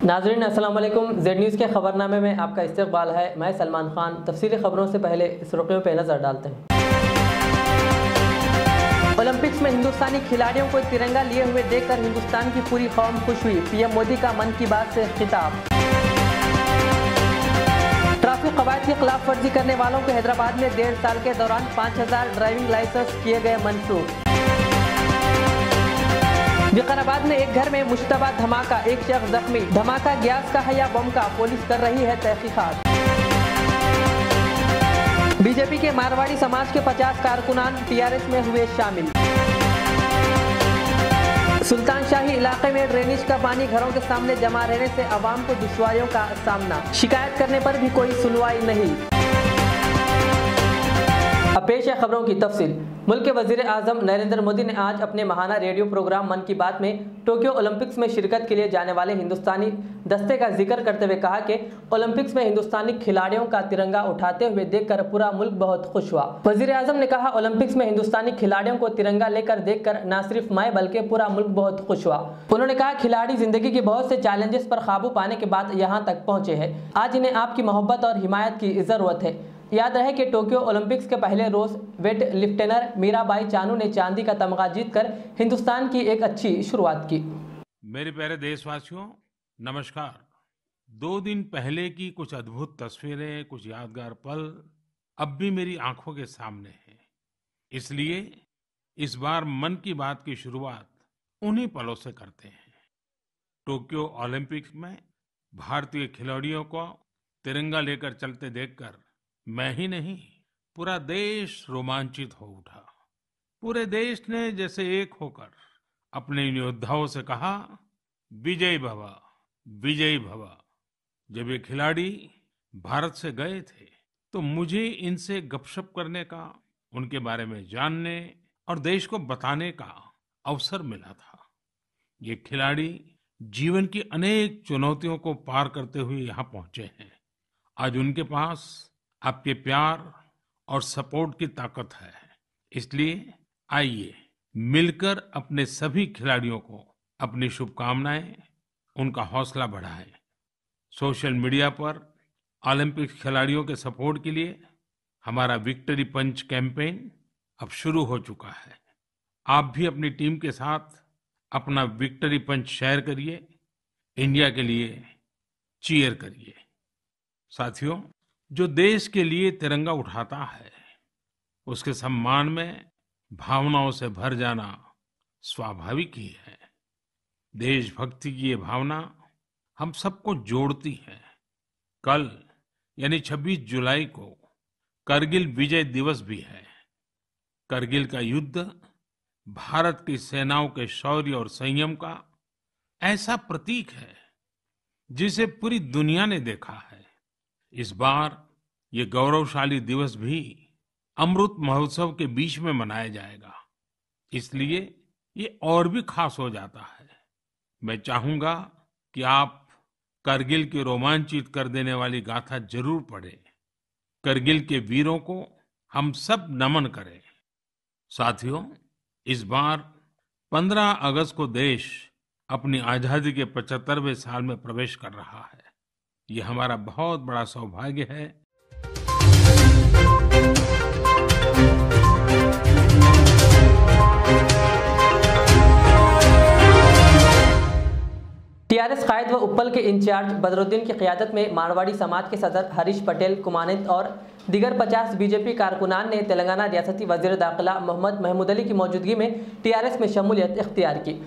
नाज़रीन अस्सलाम वालेकुम। जेड न्यूज़ के खबरनामे में आपका इस्तकबाल है। मैं सलमान खान। तफसीली खबरों से पहले सुर्खियों पर नज़र डालते हैं। ओलंपिक्स में हिंदुस्तानी खिलाड़ियों को तिरंगा लिए हुए देखकर हिंदुस्तान की पूरी कौम खुश हुई। पीएम मोदी का मन की बात से खिताब। ट्रैफिक कवायद की खिलाफ वर्जी करने वालों को हैदराबाद में 1.5 साल के दौरान 5000 ड्राइविंग लाइसेंस किए गए मंसूख। विकाराबाद में एक घर में मुश्तबा धमाका, एक शख्स जख्मी। धमाका गैस का है या बम का, पुलिस कर रही है तहकीकात। बीजेपी के मारवाड़ी समाज के 50 कारकुनान टीआरएस में हुए शामिल। सुल्तान शाही इलाके में ड्रेनेज का पानी घरों के सामने जमा रहने से आवाम को दुश्वारियों का सामना। शिकायत करने पर भी कोई सुनवाई नहीं। अब पेश है खबरों की तफसील। मुल्क के वजीर आजम नरेंद्र मोदी ने आज अपने माहाना रेडियो प्रोग्राम मन की बात में टोक्यो ओलंपिक्स में शिरकत के लिए जाने वाले हिंदुस्तानी दस्ते का जिक्र करते हुए कहा कि ओलंपिक्स में हिंदुस्तानी खिलाड़ियों का तिरंगा उठाते हुए देखकर पूरा मुल्क बहुत खुश हुआ। वजीर आजम ने कहा, ओलंपिक्स में हिंदुस्तानी खिलाड़ियों को तिरंगा लेकर देखकर न सिर्फ मैं बल्कि पूरा मुल्क बहुत खुश हुआ। उन्होंने कहा, खिलाड़ी जिंदगी के बहुत से चैलेंजेस पर काबू पाने के बाद यहाँ तक पहुंचे हैं। आज इन्हें आपकी मोहब्बत और हिमायत की जरूरत है। याद रहे कि टोक्यो ओलंपिक्स के पहले रोज वेट लिफ्टर मीराबाई चानू ने चांदी का तमगा जीतकर हिंदुस्तान की एक अच्छी शुरुआत की। मेरे प्यारे देशवासियों, नमस्कार। 2 दिन पहले की कुछ अद्भुत तस्वीरें, कुछ यादगार पल अब भी मेरी आंखों के सामने हैं। इसलिए इस बार मन की बात की शुरुआत उन्हीं पलों से करते हैं। टोक्यो ओलंपिक्स में भारतीय खिलाड़ियों को तिरंगा लेकर चलते देखकर मैं ही नहीं, पूरा देश रोमांचित हो उठा। पूरे देश ने जैसे एक होकर अपने इन योद्धाओं से कहा, विजय भव, विजयी भव। जब ये खिलाड़ी भारत से गए थे तो मुझे इनसे गपशप करने का, उनके बारे में जानने और देश को बताने का अवसर मिला था। ये खिलाड़ी जीवन की अनेक चुनौतियों को पार करते हुए यहाँ पहुंचे हैं। आज उनके पास आपके प्यार और सपोर्ट की ताकत है। इसलिए आइए मिलकर अपने सभी खिलाड़ियों को अपनी शुभकामनाएं, उनका हौसला बढ़ाएं। सोशल मीडिया पर ओलंपिक खिलाड़ियों के सपोर्ट के लिए हमारा विक्ट्री पंच कैंपेन अब शुरू हो चुका है। आप भी अपनी टीम के साथ अपना विक्ट्री पंच शेयर करिए, इंडिया के लिए चीयर करिए। साथियों, जो देश के लिए तिरंगा उठाता है उसके सम्मान में भावनाओं से भर जाना स्वाभाविक ही है। देशभक्ति की ये भावना हम सबको जोड़ती है। कल यानी 26 जुलाई को करगिल विजय दिवस भी है। करगिल का युद्ध भारत की सेनाओं के शौर्य और संयम का ऐसा प्रतीक है जिसे पूरी दुनिया ने देखा है। इस बार ये गौरवशाली दिवस भी अमृत महोत्सव के बीच में मनाया जाएगा, इसलिए ये और भी खास हो जाता है। मैं चाहूंगा कि आप करगिल की रोमांचित कर देने वाली गाथा जरूर पढ़ें। करगिल के वीरों को हम सब नमन करें। साथियों, इस बार 15 अगस्त को देश अपनी आजादी के 75वें साल में प्रवेश कर रहा है। ये हमारा बहुत बड़ा सौभाग्य है। टीआरएस कायद व उप्पल के इंचार्ज बदरुद्दीन की क़ियादत में मारवाड़ी समाज के सदर हरीश पटेल कुमानित और दीगर 50 बीजेपी कारकुनान ने तेलंगाना रियासती वज़ीर दाखिला मोहम्मद महमूद अली की मौजूदगी में टीआरएस में शमूलियत इख्तियार की।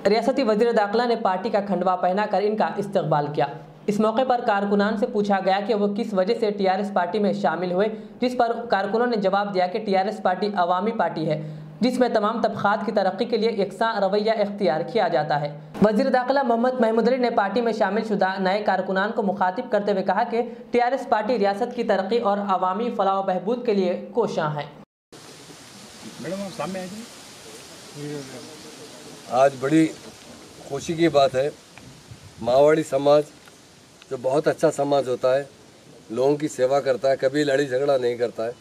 रियासती वज़ीर दाखिला ने पार्टी का खंडवा पहनाकर इनका इस्तकबाल किया। इस मौके पर कारकुनान से पूछा गया कि वो किस वजह से टीआरएस पार्टी में शामिल हुए, जिस पर कारकुनों ने जवाब दिया कि टीआरएस पार्टी अवामी पार्टी है जिसमें तमाम तबक़ात की तरक्की के लिए यकसा रवैया इख्तियार किया जाता है। वज़ीर दाखिला मोहम्मद महमूद अली ने पार्टी में शामिल शुदा नए कारकुनान को मुखातिब करते हुए कहा कि टीआरएस पार्टी रियासत की तरक्की और अवामी फलाह व बहबूद के लिए कोशां है। आज बड़ी खुशी की बात है। मारवाड़ी समाज जो बहुत अच्छा समाज होता है, लोगों की सेवा करता है, कभी लड़ी झगड़ा नहीं करता है,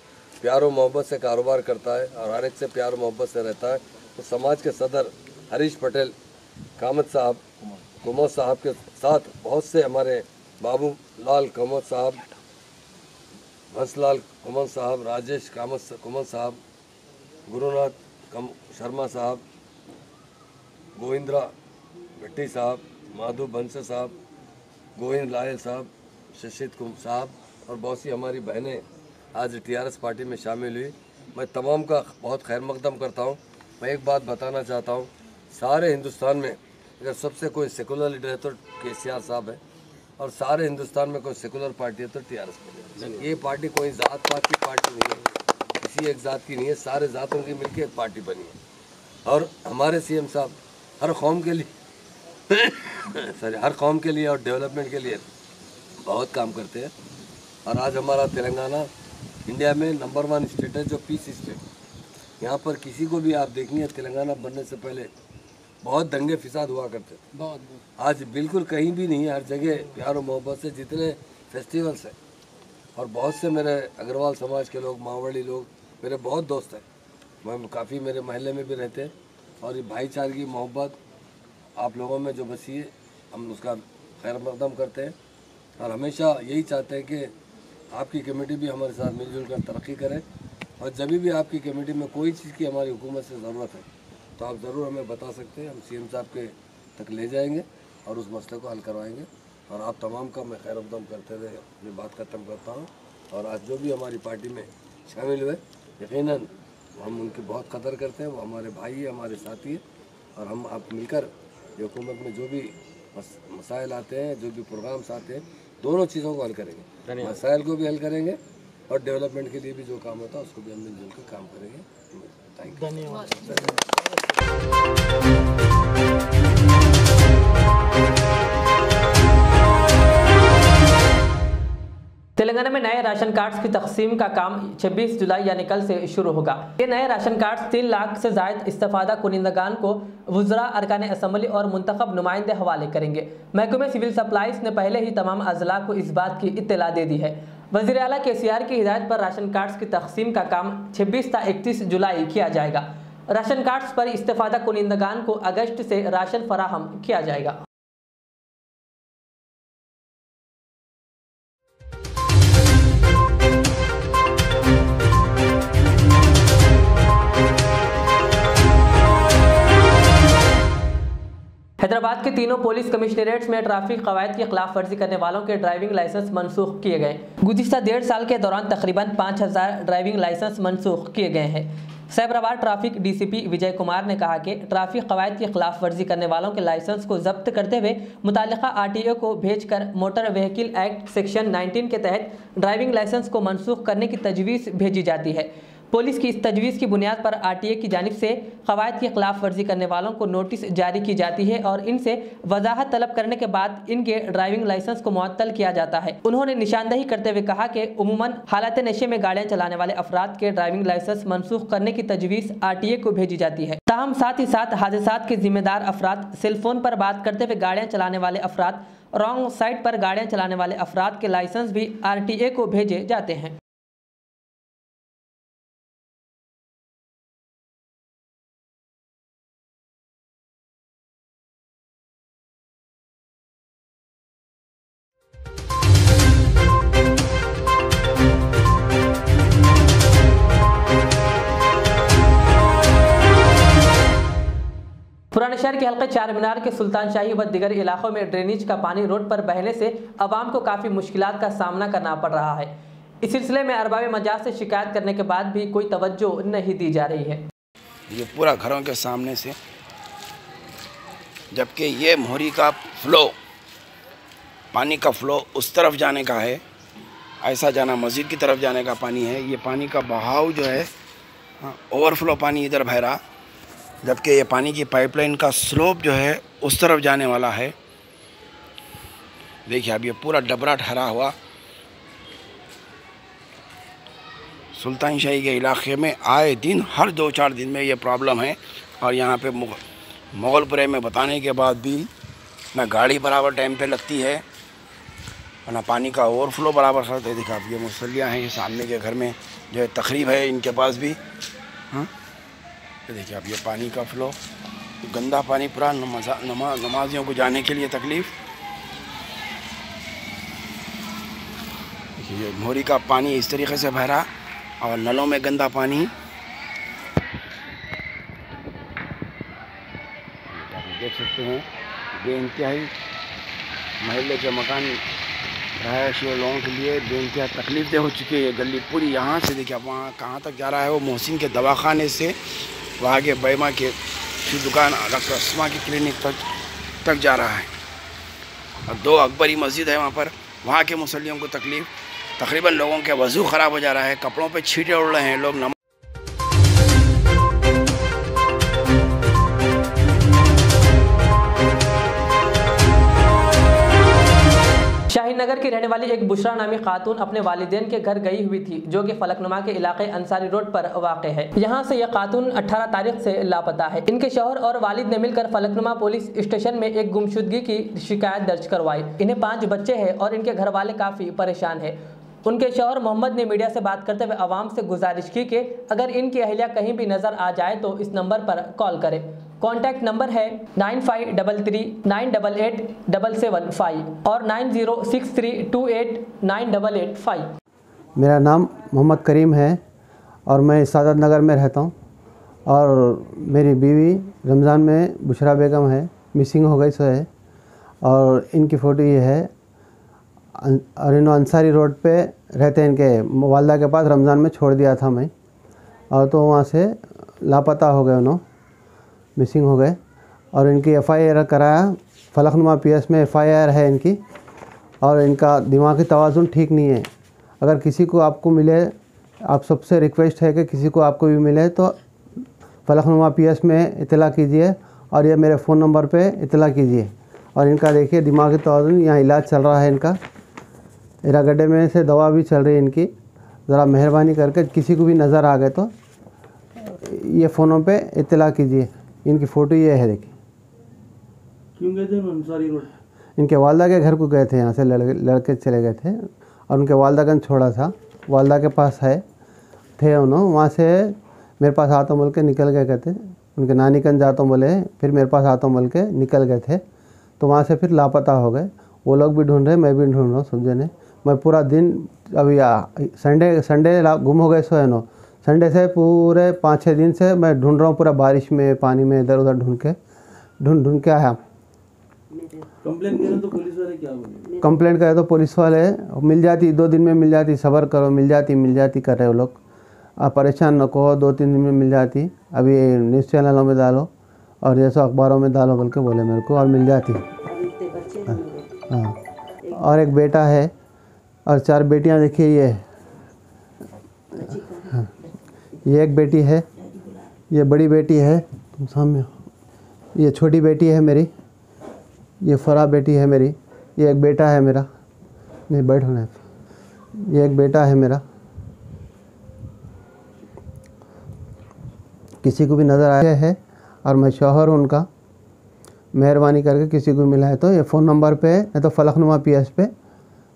प्यार और मोहब्बत से कारोबार करता है और हर एक से प्यार और मोहब्बत से रहता है। तो समाज के सदर हरीश पटेल कामत साहब कुमत साहब के साथ बहुत से हमारे बाबू लाल कुमत साहब, हंसलाल कुमत साहब, राजेश कुमत साहब, गुरुनाथ शर्मा साहब, गोविंद्रा भट्टी साहब, माधव बंस साहब, गोविंद लायल साहब, शशित कुमार साहब और बहुत सी हमारी बहनें आज टीआरएस पार्टी में शामिल हुई। मैं तमाम का बहुत खैर मकदम करता हूँ। मैं एक बात बताना चाहता हूँ, सारे हिंदुस्तान में अगर सबसे कोई सेकुलर लीडर है तो केसीआर साहब है, और सारे हिंदुस्तान में कोई सेकुलर पार्टी है तो टीआरएस पार्टी है। ये पार्टी कोई जात पात की पार्टी नहीं है, किसी एक जात की नहीं है, सारे जातों की मिलकर एक पार्टी बनी है। और हमारे सीएम साहब हर कौम के लिए हर कौम के लिए और डेवलपमेंट के लिए बहुत काम करते हैं। और आज हमारा तेलंगाना इंडिया में नंबर 1 स्टेट है जो पीस स्टेट। यहाँ पर किसी को भी आप देखेंगे तेलंगाना बनने से पहले बहुत दंगे फिसाद हुआ करते थे, बहुत। आज बिल्कुल कहीं भी नहीं है, हर जगह प्यार और मोहब्बत से जितने फेस्टिवल्स हैं। और बहुत से मेरे अग्रवाल समाज के लोग, मावड़ी लोग मेरे बहुत दोस्त हैं, मैं काफ़ी मेरे महल्ले में भी रहते हैं। और ये भाईचारे की मोहब्बत आप लोगों में जो बसी है, हम उसका खैर मकदम करते हैं और हमेशा यही चाहते हैं कि आपकी कमेटी भी हमारे साथ मिलजुल कर तरक्की करे। और जब भी आपकी कमेटी में कोई चीज़ की हमारी हुकूमत से ज़रूरत है तो आप ज़रूर हमें बता सकते हैं, हम सीएम साहब के तक ले जाएंगे और उस मसले को हल करवाएंगे। और आप तमाम का मैं खैर मकदम करते हुए अपनी बात ख़त्म करता हूँ। और आज जो भी हमारी पार्टी में शामिल हुए, यकीनन हम उनकी बहुत कदर करते हैं, वो हमारे भाई है, हमारे साथी है। और हम आप मिलकर हुकूमत में जो भी मसाइल आते हैं, जो भी प्रोग्राम्स आते हैं, दोनों चीज़ों को हल करेंगे। मसाइल को भी हल करेंगे और डेवलपमेंट के लिए भी जो काम होता है उसको भी हम मिलजुल कर काम करेंगे। थैंक यू, धन्यवाद। तेलंगाना में नए राशन कार्ड्स की तकसीम का काम 26 जुलाई यानी कल से शुरू होगा। ये नए राशन कार्ड्स 3 लाख से ज़ायद इस्तेफादा कुनिंदगान को वुज़रा, अरकान असम्बली और मुंतखब नुमाइंदे हवाले करेंगे। महकमे सिविल सप्लाईज ने पहले ही तमाम अजला को इस बात की इत्तला दे दी है। वज़ीर आला केसीआर की हिदायत पर राशन कार्ड्स की तकसीम का काम 26 ता 31 जुलाई किया जाएगा। राशन कार्ड्स पर इस्तेफादा कुनिंदगान को अगस्त से राशन फराहम किया जाएगा। हैदराबाद के तीनों पुलिस कमिश्नरेट्स में ट्रैफिक कवायद की खिलाफ वर्जी करने वालों के ड्राइविंग लाइसेंस मनसूख किए गए। गुज़िश्ता 1.5 साल के दौरान तकरीबन 5000 ड्राइविंग लाइसेंस मनसूख किए गए हैं। साइबराबाद ट्रैफिक डीसीपी विजय कुमार ने कहा कि ट्रैफिक कवायद की खिलाफ वर्जी करने वालों के लाइसेंस को जब्त करते हुए मुतालिका आरटीओ को भेजकर मोटर व्हीकल एक्ट सेक्शन 19 के तहत ड्राइविंग लाइसेंस को मनसूख करने की तजवीज़ भेजी जाती है। पुलिस की इस तजवीज़ की बुनियाद पर आरटीए की जानिब से कवायद की खिलाफ वर्जी करने वालों को नोटिस जारी की जाती है और इनसे वजाहत तलब करने के बाद इनके ड्राइविंग लाइसेंस को मुअत्तल किया जाता है। उन्होंने निशानदही करते हुए कहा कि उमूमन हालत नशे में गाड़ियां चलाने वाले अफराद के ड्राइविंग लाइसेंस मनसूख करने की तजवीज़ आरटीए को भेजी जाती है। ताहम साथ ही साथ हादसात के जिम्मेदार अफराद, सेलफोन पर बात करते हुए गाड़ियाँ चलाने वाले अफराद, रॉन्ग साइड पर गाड़ियाँ चलाने वाले अफराद के लाइसेंस भी आरटीए को भेजे जाते हैं। पुराने शहर के हल्के चार मीनार के सुल्तान शाही व दिगर इलाकों में ड्रेनेज का पानी रोड पर बहने से आवाम को काफ़ी मुश्किलात का सामना करना पड़ रहा है। इस सिलसिले में अरबाब मजाज से शिकायत करने के बाद भी कोई तवज्जो नहीं दी जा रही है। ये पूरा घरों के सामने से, जबकि ये मोहरी का फ्लो, पानी का फ्लो उस तरफ जाने का है, ऐसा जाना मस्जिद की तरफ जाने का पानी है। ये पानी का बहाव जो है ओवरफ्लो पानी इधर बह रहा, जबकि ये पानी की पाइपलाइन का स्लोप जो है उस तरफ जाने वाला है। देखिए अब ये पूरा डबरा ठहरा हुआ सुल्तान शाही के इलाके में आए दिन हर 2-4 दिन में ये प्रॉब्लम है। और यहाँ पे मुगलपुरे में बताने के बाद भी ना गाड़ी बराबर टाइम पे लगती है और ना पानी का ओवरफ्लो बराबर करते। देखिए अब ये मुसल्लियाँ हैं, ये सामने के घर में जो है तकरीब है इनके पास भी। हाँ देखिए अब ये पानी का फ्लो गंदा पानी पूरा नमाजियों को जाने के लिए तकलीफ़। ये मोरी का पानी इस तरीके से भरा और नलों में गंदा पानी। देख सकते हैं बेइंतहाई महल्ले के मकान रहायशी लोगों के लिए बेइंतहा तकलीफ हो चुकी है। ये गली पूरी यहाँ से देखिए वहाँ कहाँ तक जा रहा है, वो मोहसिन के दवाखाने से वहाँ के बैमा के दुकान डॉक्टर अस्मा की क्लिनिक तक जा रहा है। और 2 अकबरी मस्जिद है वहाँ पर, वहाँ के मुसल्लियों को तकलीफ़। तकरीबन लोगों के वज़ू ख़राब हो जा रहा है, कपड़ों पे छींटे उड़ रहे हैं लोग। शाहीनगर की रहने वाली एक बुशरा नामी खातून अपने वालिदैन के घर गई हुई थी, जो कि फलकनुमा के इलाके अंसारी रोड पर वाक़ है। यहाँ से यह खातून 18 तारीख से लापता है। इनके शौहर और वालिद ने मिलकर फलकनुमा पुलिस स्टेशन में एक गुमशुदगी की शिकायत दर्ज करवाई। इन्हें 5 बच्चे हैं और इनके घर वाले काफ़ी परेशान हैं। उनके शौहर मोहम्मद ने मीडिया से बात करते हुए आवाम से गुजारिश की कि अगर इनकी अहलिया कहीं भी नज़र आ जाए तो इस नंबर पर कॉल करें। कॉन्टैक्ट नंबर है 9533988775 और 9063289885। मेरा नाम मोहम्मद करीम है और मैं सादत नगर में रहता हूँ और मेरी बीवी रमज़ान में बुशरा बेगम है, मिसिंग हो गई सो है। और इनकी फ़ोटो ये है और इन अंसारी रोड पे रहते हैं। इनके वालदा के पास रमज़ान में छोड़ दिया था मैं, और तो वहाँ से लापता हो गए, उन्होंने मिसिंग हो गए। और इनकी FIR कराया, फलकनुमा PS में FIR है इनकी। और इनका दिमागी तवाज़ुन ठीक नहीं है। अगर किसी को आपको मिले, आप सबसे रिक्वेस्ट है कि किसी को आपको भी मिले तो फलकनुमा PS में इतला कीजिए और ये मेरे फ़ोन नंबर पे इतला कीजिए। और इनका देखिए दिमागी तवाज़ुन, यहाँ इलाज चल रहा है इनका, इरागड्डे में से दवा भी चल रही है इनकी। ज़रा मेहरबानी करके किसी को भी नज़र आ गए तो ये फ़ोनों पे इत्तला कीजिए। इनकी फ़ोटो ये है, देखिए। क्यों गए थे अंसारी रोड? इनके वालदा के घर को गए थे, यहाँ से लड़के चले गए थे और उनके वालदागंज छोड़ा था, वालदा के पास है थे उन्होंने। वहाँ से मेरे पास आता बोल के निकल गए कहते, उनके नानीगंज जाता बोले, फिर मेरे पास आता बोल के निकल गए थे। तो वहाँ से फिर लापता हो गए। वो लोग भी ढूंढ रहे, मैं भी ढूंढ रहा हूँ, समझे नहीं। मैं पूरा दिन अभी संडे गुम हो गए सो है नो, संडे से पूरे 5-6 दिन से मैं ढूंढ रहा हूँ, पूरा बारिश में पानी में इधर उधर ढूंढ के आया। कंप्लेंट करें तो पुलिस वाले क्या बोले? कंप्लेंट करे तो पुलिस वाले मिल जाती, 2 दिन में मिल जाती, सब्र करो, मिल जाती कर रहे वो लोग। आप परेशान न कहो, 2-3 दिन में मिल जाती। अभी न्यूज़ चैनलों में डालो और जैसे अखबारों में डालो बोल के बोले मेरे को, और मिल जाती। हाँ, और एक बेटा है और 4 बेटियां देखिए। ये हाँ, ये एक बेटी है, ये बड़ी बेटी है तुम सामने, ये छोटी बेटी है मेरी, ये फरा बेटी है मेरी, ये एक बेटा है मेरा, नहीं बैठो ना, ये एक बेटा है मेरा। किसी को भी नज़र आया है और मैं शौहर हूँ उनका, मेहरबानी करके किसी को मिला है तो ये फ़ोन नंबर पे नहीं तो फलकनुमा PS पे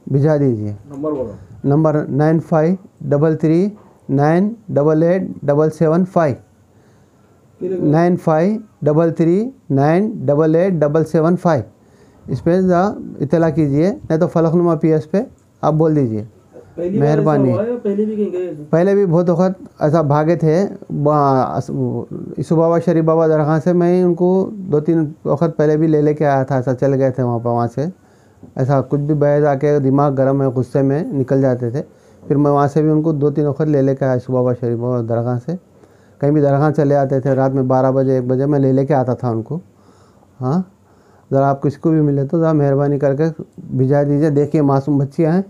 भिजा दीजिए। नंबर बोलो। नंबर 9533988775 9533988775। इस पर इत्तला कीजिए, नहीं तो फलकनुमा PS पे आप बोल दीजिए। मेहरबानी। पहले भी बहुत वक्त ऐसा भागे थे। इसु बाबा शरीफ बाबा दरगाह से मैं उनको 2-3 वक्त पहले भी ले लेके आया था, ऐसा चल गए थे वहाँ पर। वहाँ से ऐसा कुछ भी बहस आके दिमाग गर्म है, गुस्से में निकल जाते थे। फिर मैं वहाँ से भी उनको 2-3 वक्त ले लेके आया इसु बाबा शरीफ बाबा दरगाह से। कहीं भी दरगाह चले आते थे रात में 12 बजे 1 बजे, मैं ले लेके आता था उनको। हाँ, ज़रा आप किसको भी मिले तो ज़रा मेहरबानी करके भिजा दीजिए। देखिए मासूम बच्चियाँ हैं।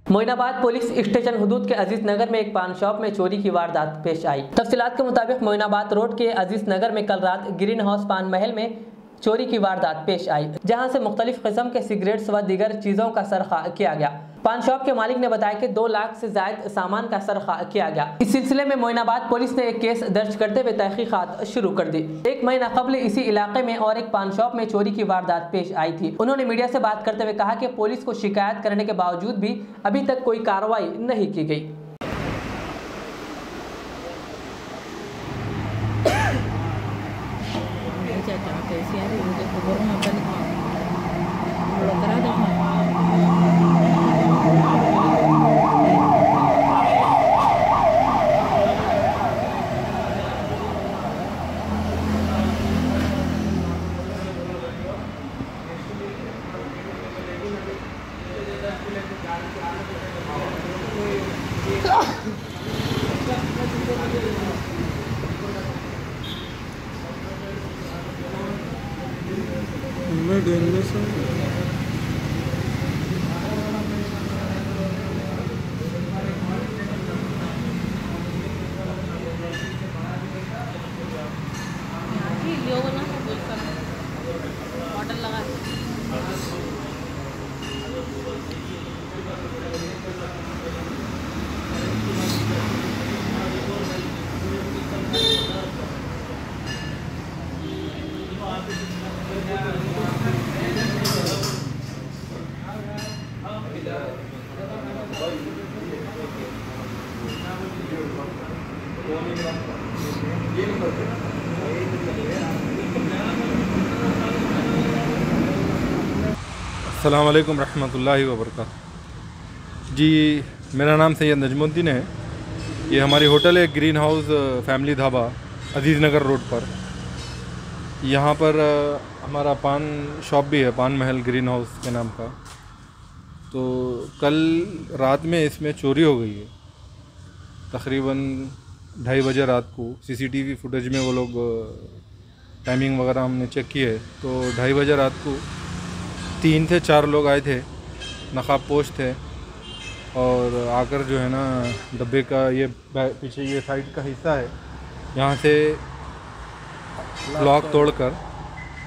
मोइनाबाद पुलिस स्टेशन हुदूद के अजीज नगर में एक पान शॉप में चोरी की वारदात पेश आई। तफसीलात के मुताबिक मोइनाबाद रोड के अजीज नगर में कल रात ग्रीन हाउस पान महल में चोरी की वारदात पेश आई, जहां से मुख्तलिफ किस्म के सिगरेट्स व दीगर चीज़ों का सरखा किया गया। पान शॉप के मालिक ने बताया कि 2 लाख से ज्यादा सामान का सर्खा किया गया। इस सिलसिले में मोइनाबाद पुलिस ने एक केस दर्ज करते हुए तहकीकात शुरू कर दी। 1 महीना कबल इसी इलाके में और एक पान शॉप में चोरी की वारदात पेश आई थी। उन्होंने मीडिया से बात करते हुए कहा कि पुलिस को शिकायत करने के बावजूद भी अभी तक कोई कार्रवाई नहीं की गई। अस्सलाम वालेकुम रहमतुल्लाहि व बरकातहू। जी, मेरा नाम सैयद नजमुद्दीन है। ये हमारी होटल है ग्रीन हाउस फैमिली ढाबा, अजीज़ नगर रोड पर। यहाँ पर हमारा पान शॉप भी है, पान महल ग्रीन हाउस के नाम का। तो कल रात में इसमें चोरी हो गई है। तकरीबन 2:30 बजे रात को सीसीटीवी फुटेज में वो लोग टाइमिंग वगैरह हमने चेक की है, तो 2:30 बजे रात को 3 से 4 लोग आए थे, नकाब पोश थे, और आकर जो है ना डब्बे का ये पीछे ये साइड का हिस्सा है, यहाँ से लॉक तोड़कर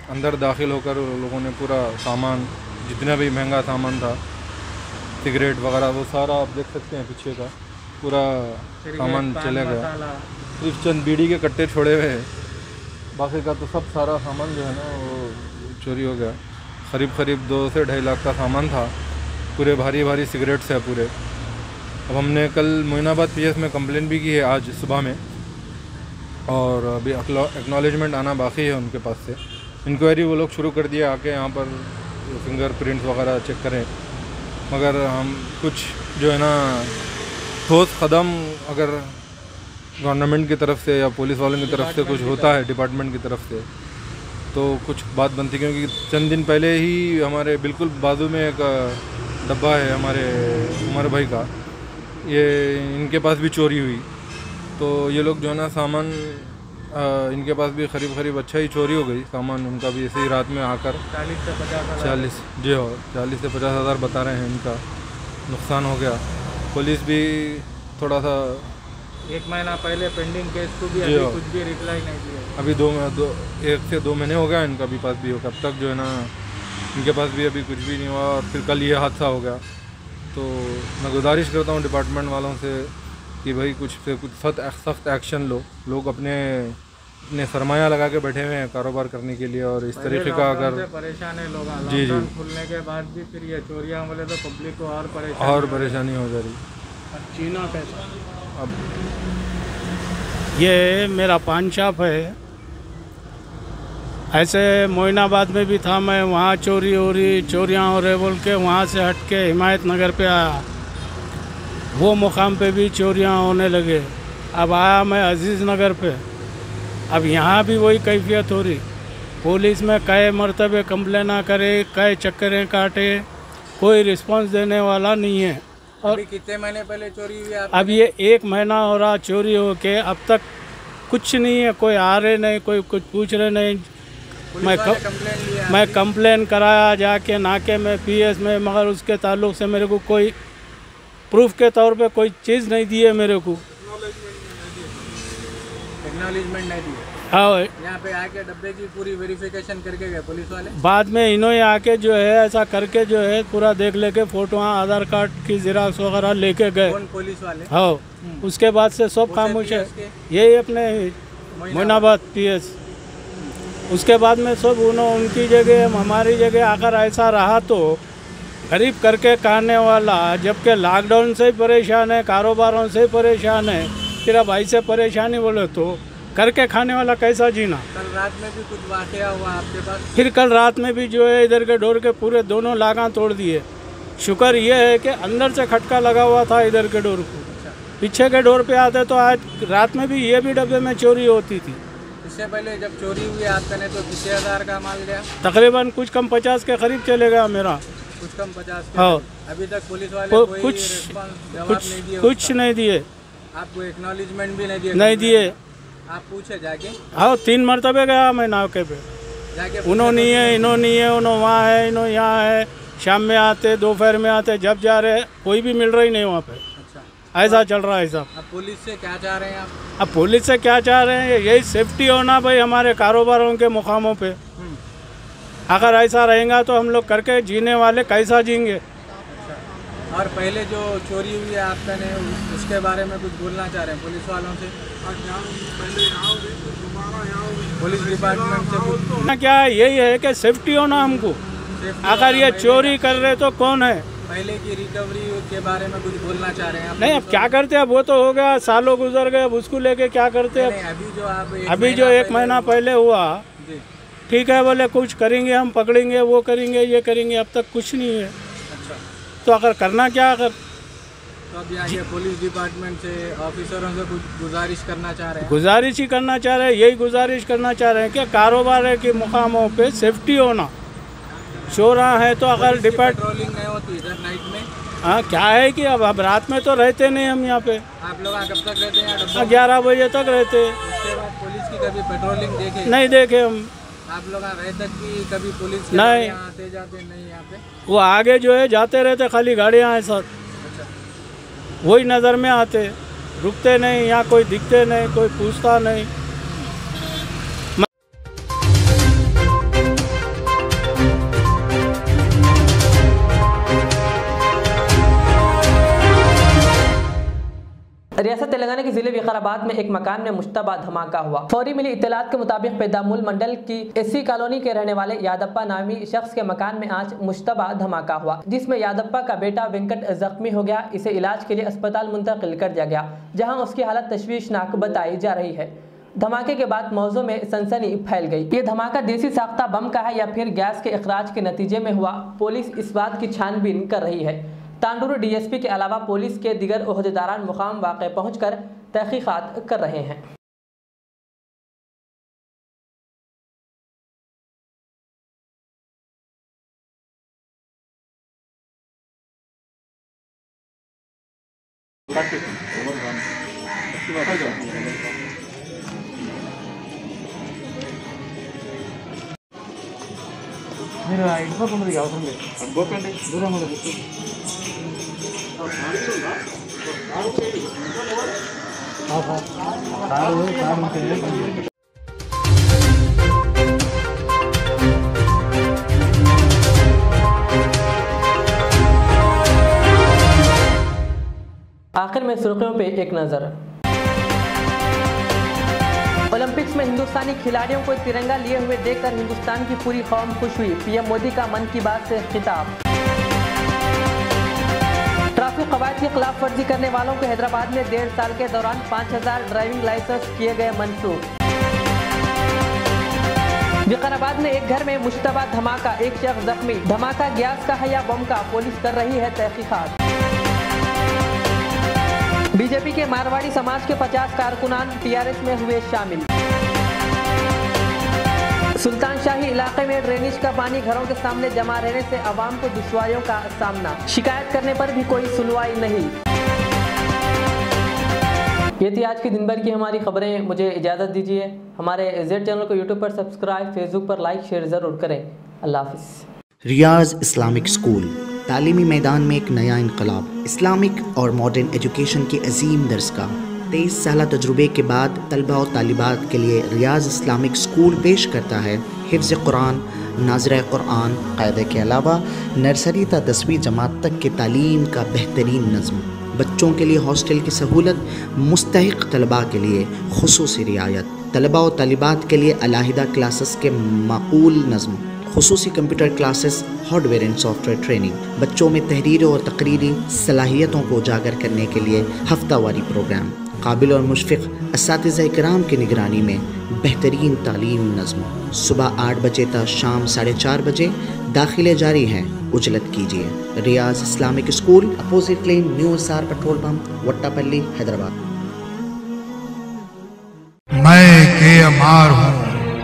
अंदर दाखिल होकर लोगों ने पूरा सामान, जितना भी महंगा सामान था, सिगरेट वगैरह, वो सारा आप देख सकते हैं पीछे का पूरा सामान चला गया। सिर्फ चंद बीड़ी के कट्टे छोड़े हुए हैं, बाकी का तो सब सारा सामान जो है ना वो चोरी हो गया। करीब 2 से 2.5 लाख का सामान था, पूरे भारी सिगरेट्स है पूरे। अब हमने कल मोइनाबाद पीएस में कंप्लेंट भी की है आज सुबह में, और अभी एक्नॉलेजमेंट आना बाकी है उनके पास से। इंक्वायरी वो लोग शुरू कर दिया, आके यहाँ पर फिंगरप्रिंट्स वगैरह चेक करें। मगर हम कुछ जो है ना ठोस कदम अगर गवर्नमेंट की तरफ से या पुलिस वालों की तरफ से कुछ होता है, डिपार्टमेंट की तरफ से, तो कुछ बात बनती। क्योंकि चंद दिन पहले ही हमारे बिल्कुल बाजू में एक डब्बा है हमारे उमर भाई का, ये इनके पास भी चोरी हुई। तो ये लोग जो है ना सामान, इनके पास भी करीब अच्छा ही चोरी हो गई सामान उनका भी, ऐसे ही रात में आकर 40 से 50 हज़ार बता रहे हैं इनका नुकसान हो गया। पुलिस भी थोड़ा सा 1 महीना पहले पेंडिंग केस को भी अभी कुछ भी रिप्लाई नहीं दिया। अभी 1 से 2 महीने हो गया इनका भी पास भी हो, कब तक जो है ना इनके पास भी अभी कुछ भी नहीं हुआ, और फिर कल ये हादसा हो गया। तो मैं गुजारिश करता हूँ डिपार्टमेंट वालों से कि भाई कुछ सख्त एक्शन लो। लोग अपने सरमाया लगा के बैठे हुए हैं कारोबार करने के लिए, और इस तरीके का अगर परेशान है लोग, जी खुलने के बाद भी फिर ये चोरियाँ बोले तो पब्लिक को और परेशानी हो जा रही। चीना पैसा। अब ये मेरा पान शॉप है, ऐसे मोइनाबाद में भी था मैं, वहाँ चोरियाँ हो रहे बोल के वहाँ से हट के हिमायत नगर पे आया, वो मुकाम पे भी चोरियाँ होने लगे। अब आया मैं अजीज़ नगर पे, अब यहाँ भी वही कैफियत हो रही। पुलिस में कई मरतबे कंप्लेन करे, कई चक्करें काटे, कोई रिस्पांस देने वाला नहीं है। और कितने महीने पहले चोरी हुई? अब ये 1 महीना हो रहा चोरी हो के, अब तक कुछ नहीं है, कोई आ रहे नहीं, कोई कुछ पूछ रहे नहीं। मैं कंप्लेन कराया जाके नाके में पीएस में, मगर उसके ताल्लुक से मेरे को कोई प्रूफ के तौर पे कोई चीज़ नहीं दी है मेरे को। एक्नॉलेजमेंट नहीं दिए। हाँ, यहाँ पे आके डब्बे की पूरी वेरिफिकेशन करके गए पुलिस वाले। बाद में इन्होंने आके जो है ऐसा करके जो है पूरा देख लेके फोटो आधार कार्ड की जिराक्स वगैरह लेके गए। कौन पुलिस वाले? हाँ, उसके बाद से सब खामोश है। यही अपने मोइनाबाद PS। उसके बाद में सब उनकी जगह हमारी जगह आकर ऐसा रहा तो गरीब करके खाने वाला, जबकि लॉकडाउन से ही परेशान है, कारोबारों से ही परेशान है, फिर अब ऐसे परेशानी बोले तो करके खाने वाला कैसा जीना। कल रात में भी कुछ वाकया हुआ आपके पास? फिर कल रात में भी जो है इधर के डोर के पूरे दोनों लागा तोड़ दिए। शुक्र ये है कि अंदर से खटका लगा हुआ था इधर के डोर को। पीछे के डोर पे आते तो आज रात में भी ये भी डब्बे में चोरी होती थी। इससे पहले जब चोरी हुई आपका ने तो कितने हज़ार का माल गया? तकरीबन कुछ कम 50 के करीब चले गया मेरा। कुछ कम 50 के? हाँ। अभी तक पुलिस वाले कुछ नहीं दिए। आपको एक्नॉलेजमेंट भी नहीं दिए? नहीं दिए। आप पूछे जाके? हाँ, 3 मरतबे गया मैं नाके पे जाके। उन्होंने नहीं है, इन्होंने नहीं है, उन्होंने वहाँ है, इन्होंने यहाँ है। शाम में आते, दोपहर में आते, जब जा रहे कोई भी मिल रहा ही नहीं वहाँ पे। अच्छा, ऐसा चल रहा है सब। अब पुलिस से क्या चाह रहे हैं आप? अब पुलिस से क्या चाह रहे हैं? यही सेफ्टी होना भाई हमारे कारोबारों के मुकामों पे। अगर ऐसा रहेगा तो हम लोग करके जीने वाले कैसा जीएंगे? और पहले जो चोरी हुई है आपका ने उसके बारे में कुछ बोलना चाह रहे हैं पुलिस वालों से? पुलिस डिपार्टमेंट से क्या यही है कि सेफ्टी होना हमको। अगर ये चोरी कर रहे तो कौन है? पहले की रिकवरी के बारे में कुछ बोलना चाह रहे हैं आप? नहीं, अब क्या करते हैं? अब वो तो हो गया, सालों गुजर गए, अब उसको लेके क्या करते हैं? अभी जो 1 महीना पहले हुआ, ठीक है, बोले कुछ करेंगे, हम पकड़ेंगे, वो करेंगे, ये करेंगे, अब तक कुछ नहीं है। अच्छा, तो अगर करना क्या? अगर तो अब यहाँ के पुलिस डिपार्टमेंट से ऑफिसरों से कुछ गुजारिश करना चाह रहे हैं? गुजारिश ही करना चाह रहे हैं, यही गुजारिश करना चाह रहे हैं कि कारोबार के मुकामों पे सेफ्टी होना। चोरा है तो अगर पेट्रोलिंग नहीं होती इधर नाइट में? हाँ, क्या है कि अब रात में तो रहते नहीं हम यहाँ पे। आप लोग कब तक रहते हैं? 11 बजे तक रहते। उसके बाद पुलिस की कभी पेट्रोलिंग देखे? नहीं देखे हम। आप लोग रहे तक भी कभी पुलिस नहीं आते जाते नहीं यहाँ पे? वो आगे जो है जाते रहते, खाली गाड़ियाँ हैं साथ। अच्छा, वही नज़र में आते, रुकते नहीं, यहाँ कोई दिखते नहीं, कोई पूछता नहीं। रियासत तेलंगाना के जिले विकाराबाद में एक मकान में मुश्तबा धमाका हुआ। फौरी मिली इत्तलात के मुताबिक पेदामूल मंडल की SC कॉलोनी के रहने वाले यादप्पा नामी शख्स के मकान में आज मुश्तबा धमाका हुआ, जिसमें यादप्पा का बेटा वेंकट जख्मी हो गया। इसे इलाज के लिए अस्पताल मुंतकिल कर दिया गया, जहां उसकी हालत तशवीशनाक बताई जा रही है। धमाके के बाद मौजू में सनसनी फैल गई। ये धमाका देसी साख्ता बम का है या फिर गैस के इखराज के नतीजे में हुआ, पुलिस इस बात की छानबीन कर रही है। तांडूर DSP के अलावा पुलिस के दिगर ओहदेदारान मुकाम वाक़े पहुंचकर तहकीकात कर रहे हैं। आखिर में सुर्खियों पे एक नजर। ओलंपिक्स में हिंदुस्तानी खिलाड़ियों को तिरंगा लिए हुए देखकर हिंदुस्तान की पूरी कौम खुश हुई। PM मोदी का मन की बात से खिताब। ट्रैफिक कवायद की खिलाफ वर्जी करने वालों को हैदराबाद में 1.5 साल के दौरान 5000 ड्राइविंग लाइसेंस किए गए मनसूख। विकाराबाद में एक घर में मुश्तबा धमाका, एक शख्स जख्मी। धमाका गैस का है या बम का, पुलिस कर रही है तहकीकात। बीजेपी के मारवाड़ी समाज के 50 कारकुनान TRS में हुए शामिल। सुल्तान शाही इलाके में ड्रेनेज का पानी घरों के सामने जमा रहने से आवाम को दुश्वारियों का सामना, शिकायत करने पर भी कोई सुनवाई नहीं। ये थी आज की दिन भर की हमारी खबरें। मुझे इजाज़त दीजिए। हमारे Z चैनल को YouTube पर सब्सक्राइब, Facebook पर लाइक शेयर ज़रूर करें। अल्लाह हाफिज़। रियाज इस्लामिक स्कूल तालीमी मैदान में एक नया इनकलाब, इस्लामिक और मॉडर्न एजुकेशन की अजीम दरसगाह, 23 साल तजुर्बे के बाद तलबा और तालिबात के लिए रियाज इस्लामिक स्कूल पेश करता है हिफ्ज़ कुरान, नाज़िरा कुरान कायदे के अलावा नर्सरी ता 10वीं जमात तक के तालीम का बेहतरीन नज़्म। बच्चों के लिए हॉस्टल की सहूलत, मुस्तहिक तलबा के लिए खुसूसी रियायत, तलबा और तालिबात के लिए अलहदा क्लासेस के माकूल नज़्म, खुसूसी computer classes, hardware and software training, बच्चों में तहरीर और तकरीरी सलाहियतों को उजागर करने के लिए हफ्तावारी प्रोग्राम, काबिल और मुशफ़िक़ असातिज़ा इकराम की निगरानी में बेहतरीन तालीम नज़्म। सुबह 8 बजे तक शाम 4:30 बजे दाखिले जारी हैं, उजलत कीजिए। Riyaz Islamic school, opposite lane, new SR petrol pump, Vattapalli, Hyderabad. मैं के अमार हूँ।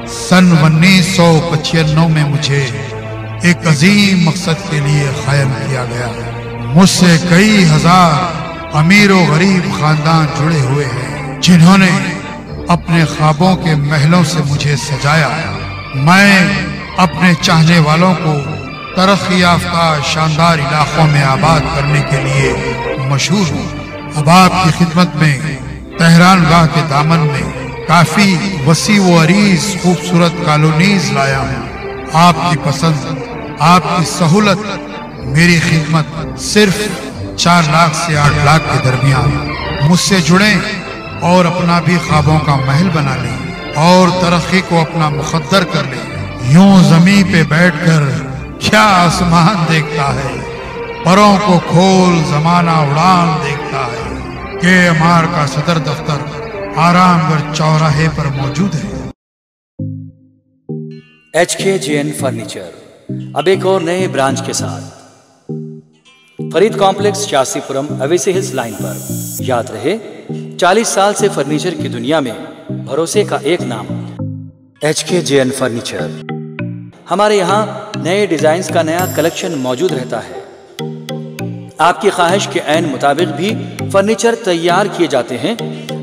सन 1995 में मुझे एक अजीम मकसद के लिए कायम किया गया। मुझसे कई हजार अमीर और गरीब खानदान जुड़े हुए हैं जिन्होंने अपने ख्वाबों के महलों से मुझे सजाया। मैं अपने चाहने वालों को तरक्की याफ्ता शानदार इलाकों में आबाद करने के लिए मशहूर हूँ। अब आपकी खिदमत में तेहरान गाह के दामन में काफी वसी व अरीज खूबसूरत कॉलोनीज लाया हूँ। आपकी पसंद, आपकी सहूलत, मेरी खिदमत सिर्फ 4 लाख से 8 लाख के दरमियान। मुझसे जुड़े और अपना भी ख्वाबों का महल बना लें और तरक्की को अपना मुकद्दर कर लें। यूं जमीन पे बैठकर क्या आसमान देखता है, परों को खोल जमाना उड़ान देखता है। के अमार का सदर दफ्तर आरामगढ़ चौराहे पर मौजूद है। HKJN फर्नीचर अब एक और नए ब्रांच के साथ Farid complex, Shastripuram, Owaisi hills line पर। याद रहे, 40 साल से फर्नीचर की दुनिया में भरोसे का एक नाम HKJN फर्नीचर। हमारे यहाँ नए डिजाइन्स का नया कलेक्शन मौजूद रहता है। आपकी ख्वाहिश के ऐन मुताबिक भी फर्नीचर तैयार किए जाते हैं।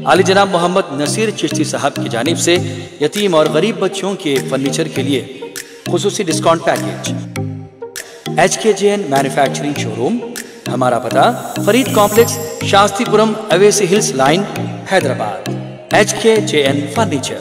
आली जनाब मोहम्मद नसीर चिश्ती साहब की जानिब से यतीम और गरीब बच्चों के फर्नीचर के लिए खुसूसी discount package. HKJN manufacturing showroom, हमारा पता Farid complex, Shastripuram, Owaisi hills line, Hyderabad. HKJN furniture.